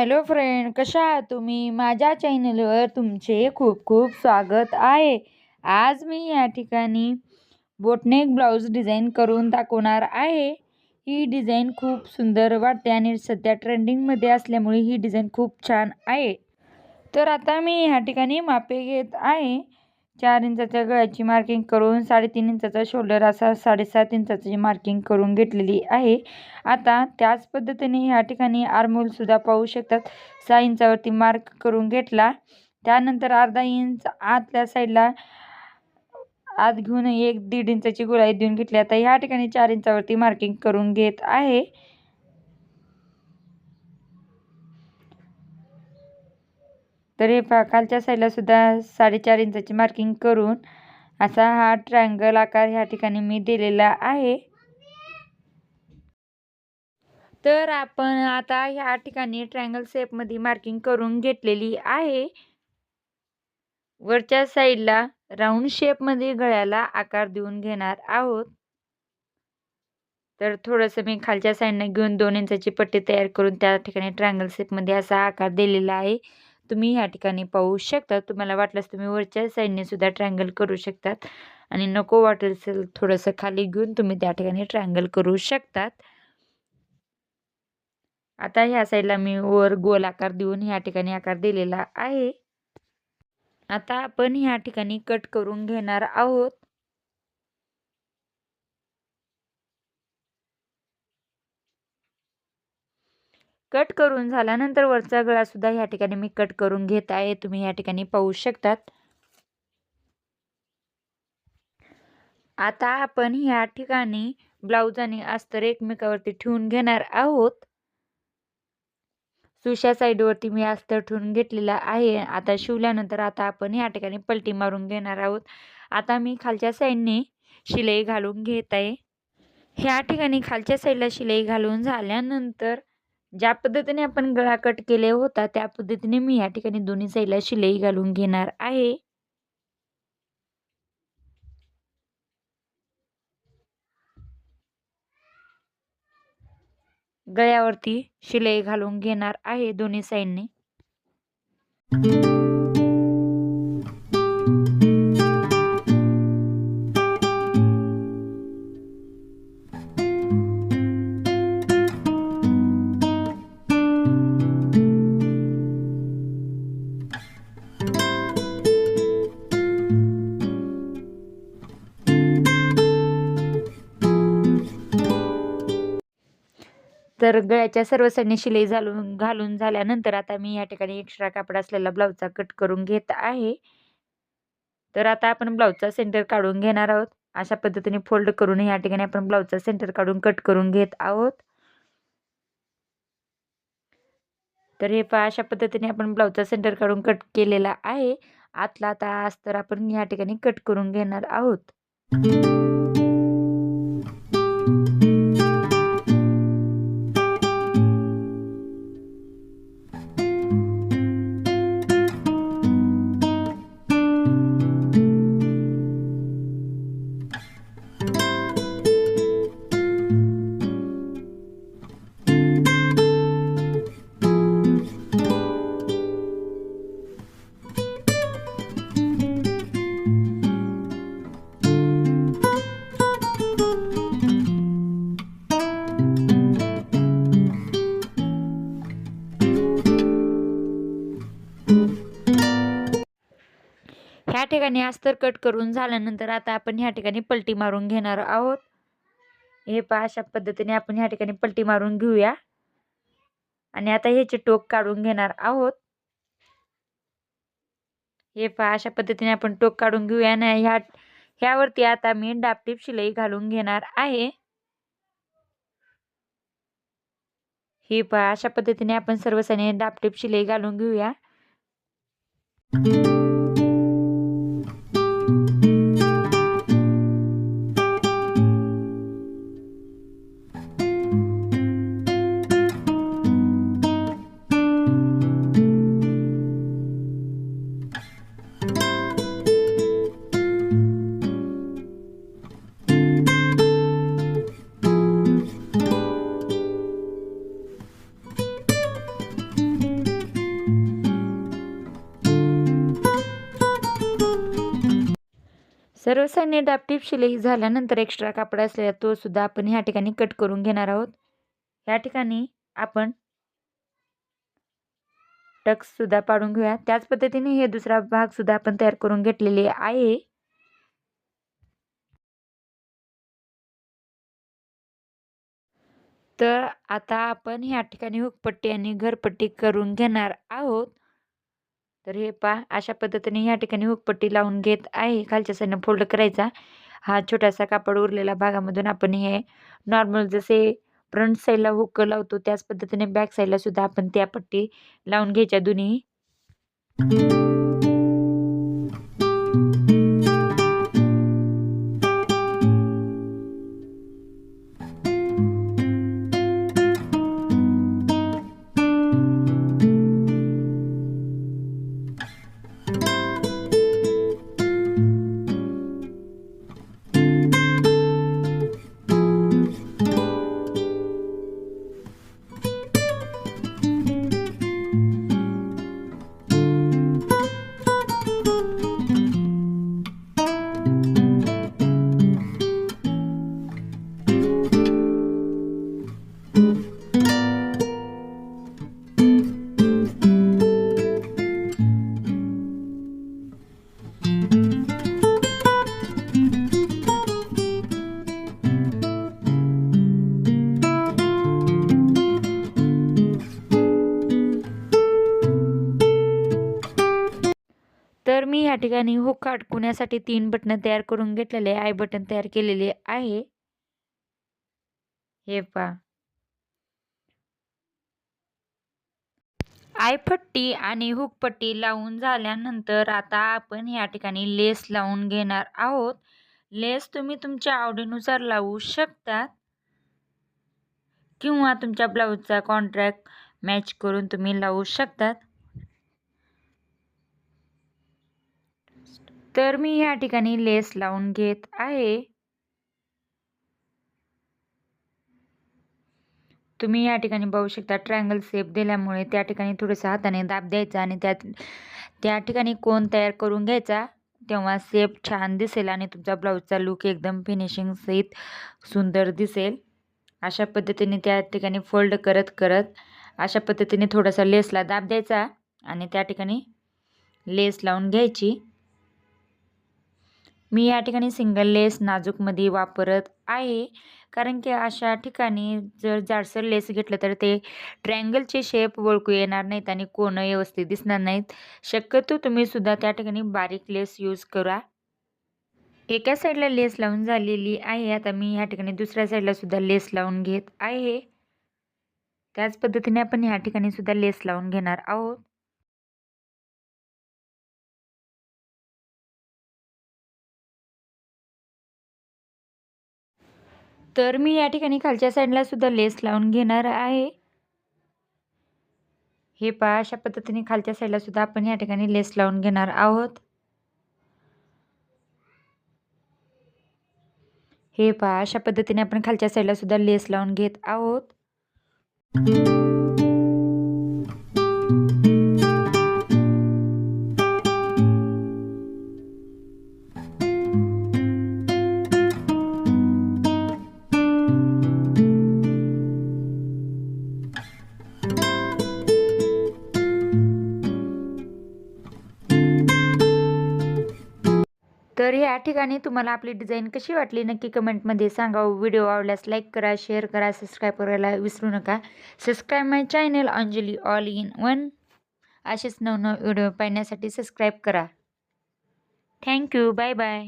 Hello friend, कशा आहात तुम्ही? माझ्या चॅनलवर तुमचे खूप खूप स्वागत आहे. आज मी या ठिकाणी बोटनेक ब्लाऊज डिझाईन करून दाखवणार आहे. ही डिझाईन खूप सुंदर वाटते आणि सध्या ट्रेंडिंगमध्ये असल्यामुळे ही डिझाईन खूप छान आहे. तर आता मी ह्या ठिकाणी मापे घेत आहे. 4 इंचाच्या गळ्याची मार्किंग करून 3.5 इंचाचा शोल्डर असा 7.5 इंचाची मार्किंग करून घेतलेली आहे. आता त्याच पद्धतीने ह्या ठिकाणी आर्महोलसुद्धा पाहू शकतात. 6 इंचावरती मार्क करून घेतला. त्यानंतर अर्धा इंच आतल्या साईडला आत घेऊन 1-1.5 इंचाची गोळाई देऊन घेतली. आता ह्या ठिकाणी 4 इंचावरती मार्किंग करून घेत आहे. तर हे पहा, खालच्या साईडला सुद्धा 4.5 इंचाची मार्किंग करून असा हा ट्रायंगल आकार ह्या ठिकाणी मी दिलेला आहे. तर आपण आता ह्या ठिकाणी ट्रायंगल शेपमध्ये मार्किंग करून घेतलेली आहे. वरच्या साईडला राऊंड शेपमध्ये गळ्याला आकार देऊन घेणार आहोत. तर थोडंसं मी खालच्या साईडने घेऊन 2 इंचाची पट्टी तयार करून त्या ठिकाणी ट्रायंगल शेपमध्ये असा आकार दिलेला आहे. तुम्ही ह्या ठिकाणी पाहू शकता. तुम्हाला वाटल्यास तुम्ही वरच्या साईडने सुद्धा ट्रायंगल करू शकतात आणि नको वाटेल असेल थोडंसं खाली घेऊन तुम्ही त्या ठिकाणी ट्रायंगल करू शकतात. आता ह्या साईडला मी वर गोल आकार देऊन ह्या ठिकाणी आकार दिलेला आहे. आता आपण ह्या ठिकाणी कट करून घेणार आहोत. कट करून झाल्यानंतर वरचा गळा सुद्धा ह्या ठिकाणी मी कट करून घेत आहे. तुम्ही ह्या ठिकाणी पाहू शकतात. आता आपण ह्या ठिकाणी ब्लाऊज आणि अस्तर एकमेकावरती ठेवून घेणार आहोत. सुशा साईडवरती मी अस्तर ठेवून घेतलेला आहे. आता शिवल्यानंतर आता आपण ह्या ठिकाणी पलटी मारून घेणार आहोत. आता मी खालच्या साईडने शिलाई घालून घेत आहे. ह्या ठिकाणी खालच्या साईडला शिलाई घालून झाल्यानंतर ज्या पद्धतीने आपण गळा कट केले होता त्या पद्धतीने मी ह्या ठिकाणी दोन्ही साईडला शिलाई घालून घेणार आहे. गळ्यावरती शिलाई घालून घेणार आहे दोन्ही साईडने. तर गळ्याच्या सर्व साईडने शिलाई घालून झाल्यानंतर आता मी या ठिकाणी एक्स्ट्रा कापड असलेला ब्लाऊजचा कट करून घेत आहे. तर आता आपण ब्लाऊजचा सेंटर काढून घेणार आहोत. अशा पद्धतीने फोल्ड करून या ठिकाणी आपण ब्लाऊजचा सेंटर काढून कट करून घेत आहोत. तर हे पहा, अशा पद्धतीने आपण ब्लाऊजचा सेंटर काढून कट केलेला आहे. आतला आता अस्तर आपण या ठिकाणी कट करून घेणार आहोत. ह्या ठिकाणी अस्तर कट करून झाल्यानंतर आता आपण ह्या ठिकाणी पलटी मारून घेणार आहोत. हे पहा, अशा पद्धतीने आपण ह्या ठिकाणी पलटी मारून घेऊया आणि आता ह्याचे टोक काढून घेणार आहोत. हे पहा, अशा पद्धतीने आपण टोक काढून घेऊया आणि ह्यावरती आता मी डापटीप शिलाई घालून घेणार आहे. हे पहा, अशा पद्धतीने आपण सर्व साईडने डापटीप शिलाई घालून घेऊया. सर्व साईडने डापटीप शिलाई झाल्यानंतर एक्स्ट्रा कापड असलेला तो सुद्धा आपण ह्या ठिकाणी कट करून घेणार आहोत. ह्या ठिकाणी आपण टक्स सुद्धा पाडून घेऊया. त्याच पद्धतीने हे दुसरा भाग सुद्धा आपण तयार करून घेतलेले आहे. तर आता आपण ह्या ठिकाणी हुकपट्टी आणि घरपट्टी करून घेणार आहोत. तर हे पहा, अशा पद्धतीने ह्या ठिकाणी हुकपट्टी लावून घेत आहे. खालच्या साईडने फोल्ड करायचा. हा छोटासा कापड उरलेला भागामधून आपण हे नॉर्मल जसे फ्रंट साईडला हुक लावतो त्याच पद्धतीने बॅक साईडला सुद्धा आपण त्या पट्टी लावून घ्यायच्या दोन्ही. तर मी ह्या ठिकाणी हुक अडकवण्यासाठी 3 बटन तयार करून घेतलेले आय बटन तयार केलेले आहे. हे पहा, आय पट्टी आणि हुक पट्टी लावून झाल्यानंतर आता आपण ह्या ठिकाणी लेस लावून घेणार आहोत. लेस तुम्ही तुमच्या आवडीनुसार लावू शकता किंवा तुमच्या ब्लाऊजचा कॉन्ट्रास्ट मॅच करून तुम्ही लावू शकतात. तर मी ह्या ठिकाणी लेस लावून घेत आहे. तुम्ही या ठिकाणी बघू शकता ट्रायंगल शेप दिल्यामुळे त्या ठिकाणी थोडंसं हाताने दाब द्यायचा आणि त्या ठिकाणी कोन तयार करून घ्यायचा. तेव्हा शेप छान दिसेल आणि तुमचा ब्लाऊजचा लुक एकदम फिनिशिंग सहित सुंदर दिसेल. अशा पद्धतीने त्या ठिकाणी फोल्ड करत करत अशा पद्धतीने थोडासा लेसला दाब द्यायचा आणि त्या ठिकाणी लेस लावून घ्यायची. मी या ठिकाणी सिंगल लेस नाजूकमध्ये वापरत आहे, कारण की अशा ठिकाणी जर जाडसर लेस घेतलं तर ते ट्रायंगलचे शेप ओळखू येणार नाहीत आणि कोन व्यवस्थित दिसणार नाहीत. शक्यतो तुम्ही सुद्धा त्या ठिकाणी बारीक लेस यूज करा. एका साईडला लेस लावून झालेली आहे. आता मी या ठिकाणी दुसऱ्या साईडला सुद्धा लेस लावून घेत आहे. त्याच पद्धतीने आपण या ठिकाणी सुद्धा लेस लावून घेणार आहोत. तर मी या ठिकाणी खालच्या साईडला सुद्धा लेस लावून घेणार आहे. हे पहा, अशा पद्धतीने खालच्या साईडला सुद्धा आपण या ठिकाणी लेस लावून घेणार आहोत. हे पहा, अशा पद्धतीने आपण खालच्या साईडला सुद्धा लेस लावून घेत आहोत. तर या ठिकाणी तुम्हाला आपली डिझाईन कशी वाटली नक्की कमेंटमध्ये सांगा. व्हिडिओ आवडल्यास लाईक करा, शेअर करा, सबस्क्राईब करायला विसरू नका. Subscribe my channel Anjali all in one. असेच नवनवीन व्हिडिओ पाहण्यासाठी सबस्क्राईब करा. थँक्यू. Bye bye.